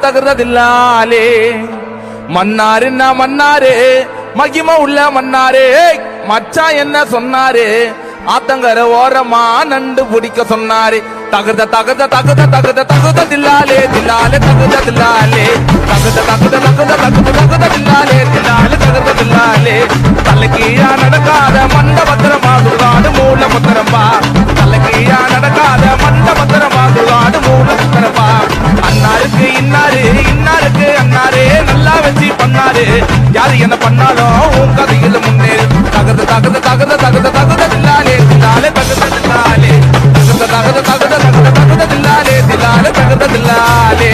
தகுறதில்லாலே மன்னாரு மன்னாரு மகிம உள்ள மன்னாரு மச்சா என்ன சொன்னாரு ஆத்தங்கர ஓரமா நண்டு பிடிக்க சொன்னாரு தகுத தகுத தகுத தகுத தகுத தில்லாலே தில்லாலே தகுத தில்லாலே தகுத தகுத தகுத தகுத தகுத தில்லாலே தில்லாலே தகுத தில்லாலே தலைக்கீழா நடக்காத மண்ட பத்திரமா சுடுகாடு மூல பத்திரமா தலைக்கீழா நடக்காத மண்ட பத்திரமா சுடுகாடு மூல பத்திரமா அண்ணாருக்கு இன்னாரு இன்னாருக்கு அண்ணாரே நல்லா வச்சு பண்ணாரு யாரு என்ன பண்ணாலும் உன் கதையில முன்னேறு தகுத தகுத தகுத தகுத தகுத தில்லாலே தில்லாலே தகுத தில்லாலே தகுத தகுத தகுத தகுத தகுத தில்லாலே தில்லாலே தகுத தில்லாலே